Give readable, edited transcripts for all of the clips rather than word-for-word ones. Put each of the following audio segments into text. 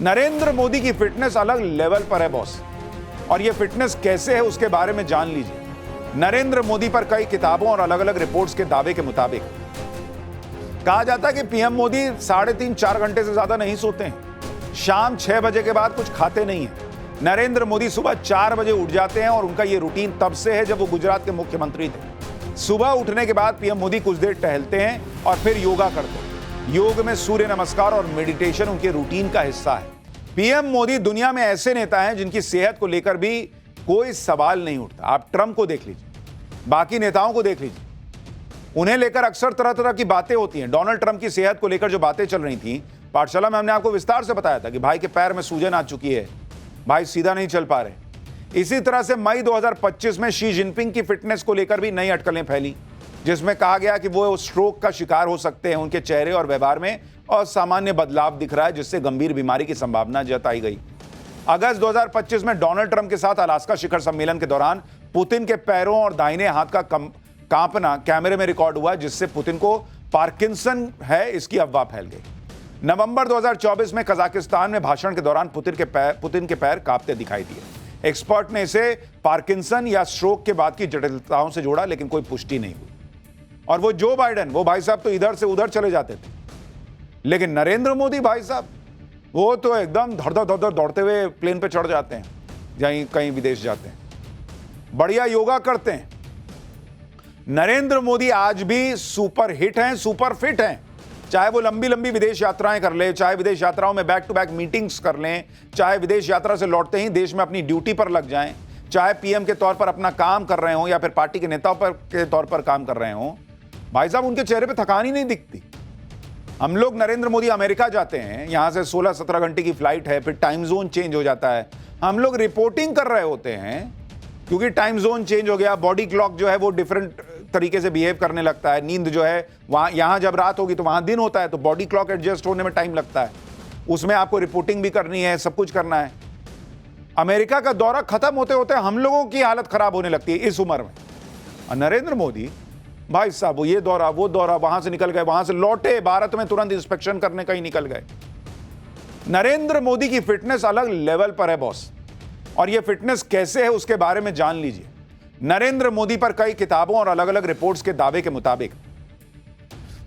नरेंद्र मोदी की फिटनेस अलग लेवल पर है बॉस, और ये फिटनेस कैसे है उसके बारे में जान लीजिए। नरेंद्र मोदी पर कई किताबों और अलग अलग रिपोर्ट्स के दावे के मुताबिक कहा जाता है कि पीएम मोदी 3.5-4 घंटे से ज्यादा नहीं सोते हैं। शाम 6 बजे के बाद कुछ खाते नहीं हैं। नरेंद्र मोदी सुबह 4 बजे उठ जाते हैं और उनका ये रूटीन तब से है जब वो गुजरात के मुख्यमंत्री थे। सुबह उठने के बाद पीएम मोदी कुछ देर टहलते हैं और फिर योगा करते हैं। योग में सूर्य नमस्कार और मेडिटेशन उनके रूटीन का हिस्सा है। पीएम मोदी दुनिया में ऐसे नेता हैं जिनकी सेहत को लेकर भी कोई सवाल नहीं उठता। आप ट्रंप को देख लीजिए, बाकी नेताओं को देख लीजिए, उन्हें लेकर अक्सर तरह तरह की बातें होती हैं। डोनाल्ड ट्रंप की सेहत को लेकर जो बातें चल रही थी, पाठशाला में हमने आपको विस्तार से बताया था कि भाई के पैर में सूजन आ चुकी है, भाई सीधा नहीं चल पा रहे। इसी तरह से मई 2025 में शी जिनपिंग की फिटनेस को लेकर भी नई अटकलें फैली, जिसमें कहा गया कि वो स्ट्रोक का शिकार हो सकते हैं। उनके चेहरे और व्यवहार में असामान्य बदलाव दिख रहा है, जिससे गंभीर बीमारी की संभावना जताई गई। अगस्त 2025 में डोनाल्ड ट्रंप के साथ अलास्का शिखर सम्मेलन के दौरान पुतिन के पैरों और दाहिने हाथ का कांपना कैमरे में रिकॉर्ड हुआ, जिससे पुतिन को पार्किंसन है इसकी अफवाह फैल गई। नवंबर 2024 में कजाकिस्तान में भाषण के दौरान पुतिन के पैर कांपते दिखाई दिए। एक्सपर्ट ने इसे पार्किंसन या स्ट्रोक के बाद की जटिलताओं से जोड़ा, लेकिन कोई पुष्टि नहीं हुई। और वो जो बाइडेन, वो भाई साहब तो इधर से उधर चले जाते थे, लेकिन नरेंद्र मोदी भाई साहब वो तो एकदम धड़ दौड़ते हुए प्लेन पे चढ़ जाते हैं, जहीं कहीं विदेश जाते हैं, बढ़िया योगा करते हैं। नरेंद्र मोदी आज भी सुपर हिट हैं, सुपर फिट हैं। चाहे वो लंबी लंबी विदेश यात्राएं कर ले, चाहे विदेश यात्राओं में बैक टू बैक मीटिंग्स कर लें, चाहे विदेश यात्रा से लौटते ही देश में अपनी ड्यूटी पर लग जाएं, चाहे पीएम के तौर पर अपना काम कर रहे हों या फिर पार्टी के नेताओं के तौर पर काम कर रहे हों, भाई साहब उनके चेहरे पे थकान ही नहीं दिखती। हम लोग नरेंद्र मोदी अमेरिका जाते हैं, यहां से 16-17 घंटे की फ्लाइट है, फिर टाइम जोन चेंज हो जाता है, हम लोग रिपोर्टिंग कर रहे होते हैं क्योंकि टाइम जोन चेंज हो गया, बॉडी क्लॉक जो है वो डिफरेंट तरीके से बिहेव करने लगता है। नींद जो है वहां, यहां जब रात होगी तो वहां दिन होता है, तो बॉडी क्लॉक एडजस्ट होने में टाइम लगता है, उसमें आपको रिपोर्टिंग भी करनी है, सब कुछ करना है। अमेरिका का दौरा खत्म होते होते हम लोगों की हालत खराब होने लगती है इस उम्र में। और नरेंद्र मोदी भाई साहब वो ये दौरा वो दौरा, वहां से निकल गए, वहां से लौटे, भारत में तुरंत इंस्पेक्शन करने का ही निकल गए। नरेंद्र मोदी की फिटनेस अलग लेवल पर है बॉस, और ये फिटनेस कैसे है उसके बारे में जान लीजिए। नरेंद्र मोदी पर कई किताबों और अलग अलग रिपोर्ट्स के दावे के मुताबिक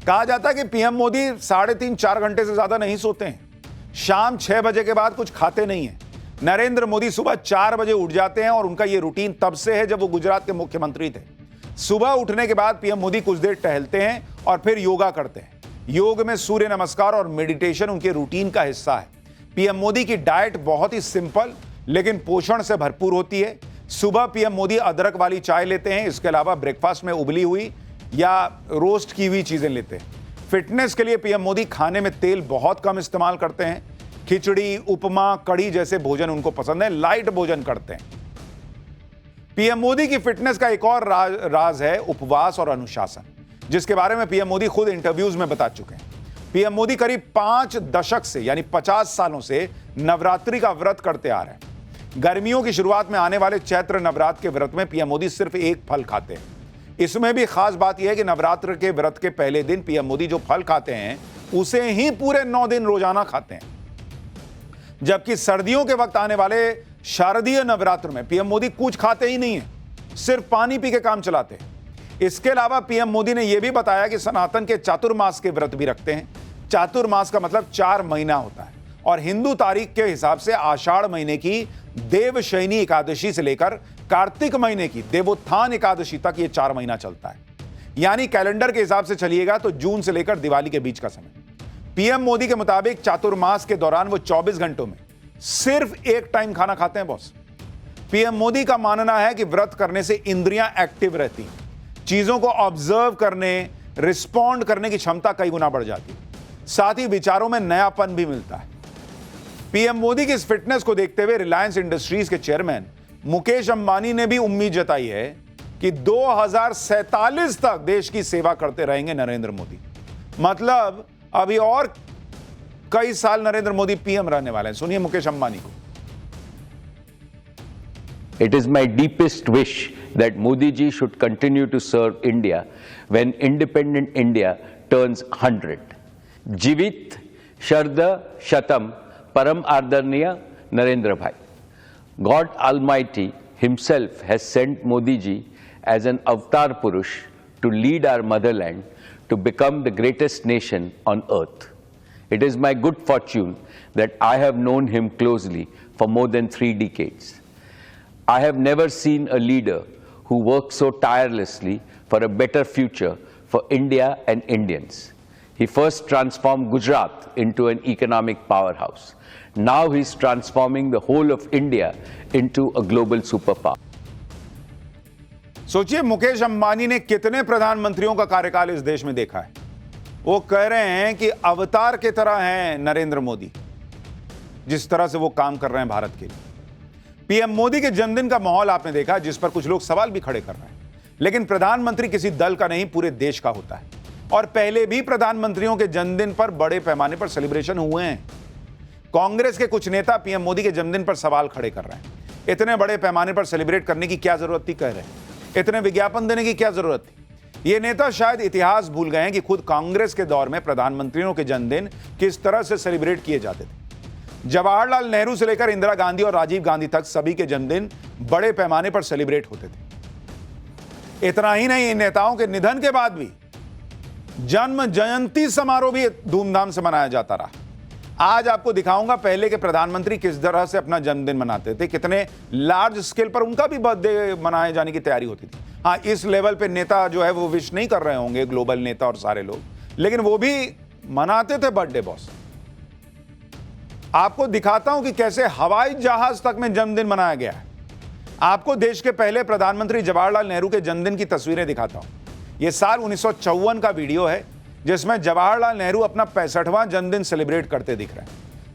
कहा जाता है कि पीएम मोदी 3.5-4 घंटे से ज्यादा नहीं सोते हैं। शाम 6 बजे के बाद कुछ खाते नहीं हैं। नरेंद्र मोदी सुबह 4 बजे उठ जाते हैं और उनका यह रूटीन तब से है जब वो गुजरात के मुख्यमंत्री थे। सुबह उठने के बाद पीएम मोदी कुछ देर टहलते हैं और फिर योगा करते हैं। योग में सूर्य नमस्कार और मेडिटेशन उनके रूटीन का हिस्सा है। पीएम मोदी की डाइट बहुत ही सिंपल लेकिन पोषण से भरपूर होती है। सुबह पीएम मोदी अदरक वाली चाय लेते हैं, इसके अलावा ब्रेकफास्ट में उबली हुई या रोस्ट की हुई चीजें लेते हैं। फिटनेस के लिए पीएम मोदी खाने में तेल बहुत कम इस्तेमाल करते हैं। खिचड़ी, उपमा, कढ़ी जैसे भोजन उनको पसंद है, लाइट भोजन करते हैं। पीएम मोदी की फिटनेस का एक और राज है उपवास और अनुशासन, जिसके बारे में पीएम मोदी खुद इंटरव्यूज में बता चुके हैं। पीएम मोदी करीब 5 दशक से यानी 50 सालों से नवरात्रि का व्रत करते आ रहे हैं। गर्मियों की शुरुआत में आने वाले चैत्र नवरात्र के व्रत में पीएम मोदी सिर्फ एक फल खाते हैं। इसमें भी खास बात यह है कि नवरात्र के व्रत के पहले दिन पीएम मोदी जो फल खाते हैं उसे ही पूरे 9 दिन रोजाना खाते हैं, जबकि सर्दियों के वक्त आने वाले शारदीय नवरात्र में पीएम मोदी कुछ खाते ही नहीं है, सिर्फ पानी पी के काम चलाते हैं। इसके अलावा पीएम मोदी ने यह भी बताया कि सनातन के चातुर्मास के व्रत भी रखते हैं। चातुर्मास का मतलब 4 महीना होता है, और हिंदू तारीख के हिसाब से आषाढ़ महीने की देवशयनी एकादशी से लेकर कार्तिक महीने की देवोत्थान एकादशी तक ये 4 महीना चलता है। यानी कैलेंडर के हिसाब से चलिएगा तो जून से लेकर दिवाली के बीच का समय। पीएम मोदी के मुताबिक चातुर्मास के दौरान वो 24 घंटों में सिर्फ एक टाइम खाना खाते हैं बॉस। पीएम मोदी का मानना है कि व्रत करने से इंद्रियां एक्टिव रहती हैं, चीजों को ऑब्जर्व करने, रिस्पॉन्ड करने की क्षमता कई गुना बढ़ जाती है, साथ ही विचारों में नयापन भी मिलता है। पीएम मोदी की इस फिटनेस को देखते हुए रिलायंस इंडस्ट्रीज के चेयरमैन मुकेश अंबानी ने भी उम्मीद जताई है कि 2047 तक देश की सेवा करते रहेंगे नरेंद्र मोदी। मतलब अभी और कई साल नरेंद्र मोदी पीएम रहने वाले हैं। सुनिए मुकेश अंबानी को। It is my deepest wish that Modi ji should continue to serve India when independent India turns 100. Jivit Sharda Shatam Param Ardharniya Narendra Bhai. God Almighty Himself has sent Modi ji as an avatar Purush to lead our motherland to become the greatest nation on earth. It is my good fortune that I have known him closely for more than 3 decades. I have never seen a leader who worked so tirelessly for a better future for India and Indians. He first transformed Gujarat into an economic powerhouse. Now he is transforming the whole of India into a global superpower. सोचिए मुकेश अंबानी ने कितने प्रधानमंत्रियों का कार्यकाल इस देश में देखा है। वो कह रहे हैं कि अवतार की तरह हैं नरेंद्र मोदी, जिस तरह से वो काम कर रहे हैं भारत के लिए। पीएम मोदी के जन्मदिन का माहौल आपने देखा, जिस पर कुछ लोग सवाल भी खड़े कर रहे हैं, लेकिन प्रधानमंत्री किसी दल का नहीं, पूरे देश का होता है। और पहले भी प्रधानमंत्रियों के जन्मदिन पर बड़े पैमाने पर सेलिब्रेशन हुए हैं। कांग्रेस के कुछ नेता पीएम मोदी के जन्मदिन पर सवाल खड़े कर रहे हैं। इतने बड़े पैमाने पर सेलिब्रेट करने की क्या जरूरत थी, कह रहे हैं। इतने विज्ञापन देने की क्या जरूरत थी। ये नेता शायद इतिहास भूल गए हैं कि खुद कांग्रेस के दौर में प्रधानमंत्रियों के जन्मदिन किस तरह से सेलिब्रेट किए जाते थे। जवाहरलाल नेहरू से लेकर इंदिरा गांधी और राजीव गांधी तक सभी के जन्मदिन बड़े पैमाने पर सेलिब्रेट होते थे। इतना ही नहीं, इन नेताओं के निधन के बाद भी जन्म जयंती समारोह भी धूमधाम से मनाया जाता रहा। आज आपको दिखाऊंगा पहले के प्रधानमंत्री किस तरह से अपना जन्मदिन मनाते थे, कितने लार्ज स्केल पर उनका भी बर्थडे मनाए जाने की तैयारी होती थी। हाँ, इस लेवल पे नेता जो है वो विश नहीं कर रहे होंगे, ग्लोबल नेता और सारे लोग, लेकिन वो भी मनाते थे बर्थडे बॉस। आपको दिखाता हूं कि कैसे हवाई जहाज तक में जन्मदिन मनाया गया है। आपको देश के पहले प्रधानमंत्री जवाहरलाल नेहरू के जन्मदिन की तस्वीरें दिखाता हूं। यह साल 1954 का वीडियो है, जिसमें जवाहरलाल नेहरू अपना 65वां जन्मदिन सेलिब्रेट करते दिख रहे हैं।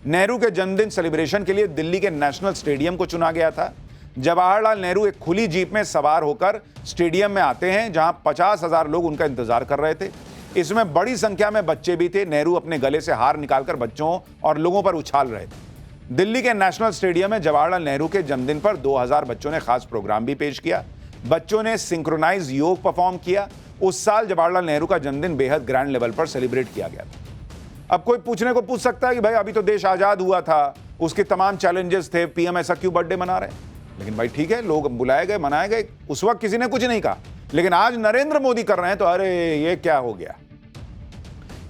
नेहरू के जन्मदिन सेलिब्रेशन के लिए दिल्ली के नेशनल स्टेडियम को चुना गया था। जवाहरलाल नेहरू एक खुली जीप में सवार होकर स्टेडियम में आते हैं, जहां 50,000 लोग उनका इंतजार कर रहे थे। इसमें बड़ी संख्या में बच्चे भी थे। नेहरू अपने गले से हार निकालकर बच्चों और लोगों पर उछाल रहे थे। दिल्ली के नेशनल स्टेडियम में जवाहरलाल नेहरू के जन्मदिन पर 2000 बच्चों ने खास प्रोग्राम भी पेश किया। बच्चों ने सिंक्रोनाइज योग परफॉर्म किया। उस साल जवाहरलाल नेहरू का जन्मदिन बेहद ग्रैंड लेवल पर सेलिब्रेट किया गया था। अब कोई पूछ सकता है कि भाई अभी तो देश आजाद हुआ था, उसके तमाम चैलेंजेस थे, पीएम ऐसा क्यों बर्थडे मना रहे हैं। लेकिन भाई ठीक है, लोग बुलाए गए, मनाए गए, उस वक्त किसी ने कुछ नहीं कहा। लेकिन आज नरेंद्र मोदी कर रहे हैं तो अरे ये क्या हो गया।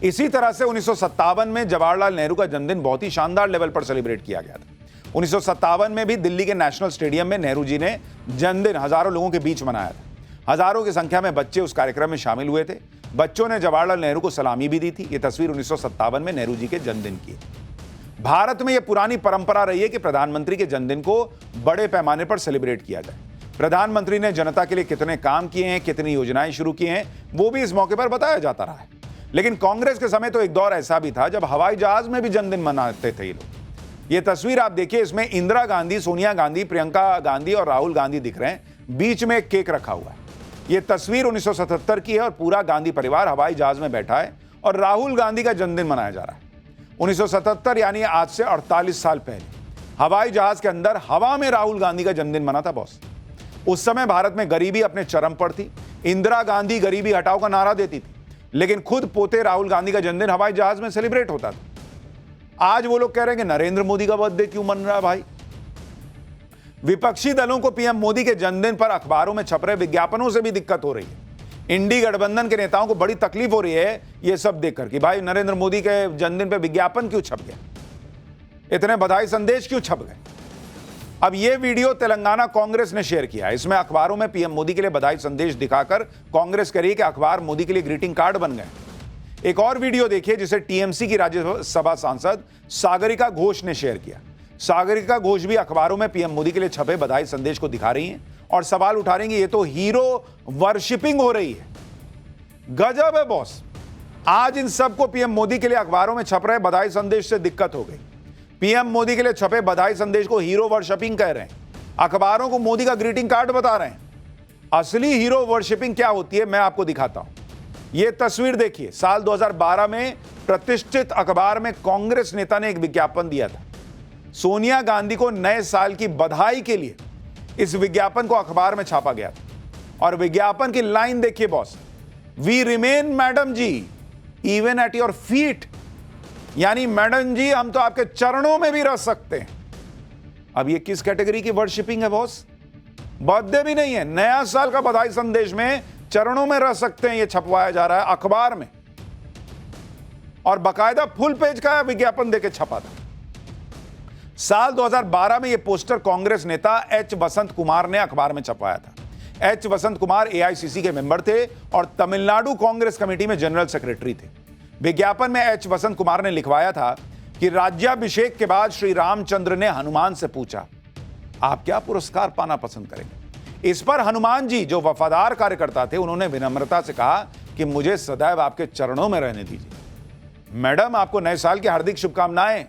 इसी तरह से 1957 में जवाहरलाल नेहरू का जन्मदिन बहुत ही शानदार लेवल पर सेलिब्रेट किया गया था। 1957 में भी दिल्ली के नेशनल स्टेडियम में नेहरू जी ने जन्मदिन हजारों लोगों के बीच मनाया था। हजारों की संख्या में बच्चे उस कार्यक्रम में शामिल हुए थे। बच्चों ने जवाहरलाल नेहरू को सलामी भी दी थी। यह तस्वीर 1957 में नेहरू जी के जन्मदिन की है। भारत में यह पुरानी परंपरा रही है कि प्रधानमंत्री के जन्मदिन को बड़े पैमाने पर सेलिब्रेट किया जाए। प्रधानमंत्री ने जनता के लिए कितने काम किए हैं, कितनी योजनाएं शुरू की हैं, वो भी इस मौके पर बताया जाता रहा है। लेकिन कांग्रेस के समय तो एक दौर ऐसा भी था जब हवाई जहाज में भी जन्मदिन मनाते थे ये लोग। ये तस्वीर आप देखिए, इसमें इंदिरा गांधी, सोनिया गांधी, प्रियंका गांधी और राहुल गांधी दिख रहे हैं। बीच में एक केक रखा हुआ है। यह तस्वीर 1977 की है और पूरा गांधी परिवार हवाई जहाज में बैठा है और राहुल गांधी का जन्मदिन मनाया जा रहा है। 1977 यानी आज से 48 साल पहले हवाई जहाज के अंदर हवा में राहुल गांधी का जन्मदिन मना था बॉस। उस समय भारत में गरीबी अपने चरम पर थी। इंदिरा गांधी गरीबी हटाओ का नारा देती थी, लेकिन खुद पोते राहुल गांधी का जन्मदिन हवाई जहाज में सेलिब्रेट होता था। आज वो लोग कह रहे हैं कि नरेंद्र मोदी का बर्थडे क्यों मन रहा है भाई। विपक्षी दलों को पीएम मोदी के जन्मदिन पर अखबारों में छप रहे विज्ञापनों से भी दिक्कत हो रही है। इंडी गठबंधन के नेताओं को बड़ी तकलीफ हो रही है यह सब देखकर कि भाई नरेंद्र मोदी के जन्मदिन पर विज्ञापन क्यों छप गया, इतने बधाई संदेश क्यों छप गए। अब यह वीडियो तेलंगाना कांग्रेस ने शेयर किया। इसमें अखबारों में पीएम मोदी के लिए बधाई संदेश दिखाकर कांग्रेस कह रही है कि अखबार मोदी के लिए ग्रीटिंग कार्ड बन गए। एक और वीडियो देखिए जिसे टीएमसी की राज्यसभा सांसद सागरिका घोष ने शेयर किया। सागरिका घोष भी अखबारों में पीएम मोदी के लिए छपे बधाई संदेश को दिखा रही हैं और सवाल उठा रही हैं कि ये तो हीरो वर्शिपिंग हो रही है। गजब है बॉस। आज इन सबको पीएम मोदी के लिए अखबारों में छप रहे बधाई संदेश से दिक्कत हो गई। पीएम मोदी के लिए छपे बधाई संदेश को हीरो वर्शिपिंग कह रहे हैं, अखबारों को मोदी का ग्रीटिंग कार्ड बता रहे हैं। असली हीरो वर्शिपिंग क्या होती है मैं आपको दिखाता हूं। यह तस्वीर देखिए, साल 2012 में प्रतिष्ठित अखबार में कांग्रेस नेता ने एक विज्ञापन दिया था। सोनिया गांधी को नए साल की बधाई के लिए इस विज्ञापन को अखबार में छापा गया था और विज्ञापन की लाइन देखिए boss, we remain madam ji even at your feet. यानी मैडम जी हम तो आपके चरणों में भी रह सकते हैं। अब ये किस कैटेगरी की वर्शिपिंग है बॉस? बर्थडे भी नहीं है, नया साल का बधाई संदेश में चरणों में रह सकते हैं ये छपवाया जा रहा है अखबार में, और बाकायदा फुल पेज का विज्ञापन देके छपा था। साल 2012 में यह पोस्टर कांग्रेस नेता एच वसंत कुमार ने अखबार में छपवाया था। एच वसंत कुमार एआईसीसी के मेंबर थे और तमिलनाडु कांग्रेस कमेटी में जनरल सेक्रेटरी थे। विज्ञापन में एच वसंत कुमार ने लिखवाया था कि राज्याभिषेक के बाद श्री रामचंद्र ने हनुमान से पूछा, आप क्या पुरस्कार पाना पसंद करेंगे? इस पर हनुमान जी, जो वफादार कार्यकर्ता थे, उन्होंने विनम्रता से कहा कि मुझे सदैव आपके चरणों में रहने दीजिए। मैडम, आपको नए साल की हार्दिक शुभकामनाएं।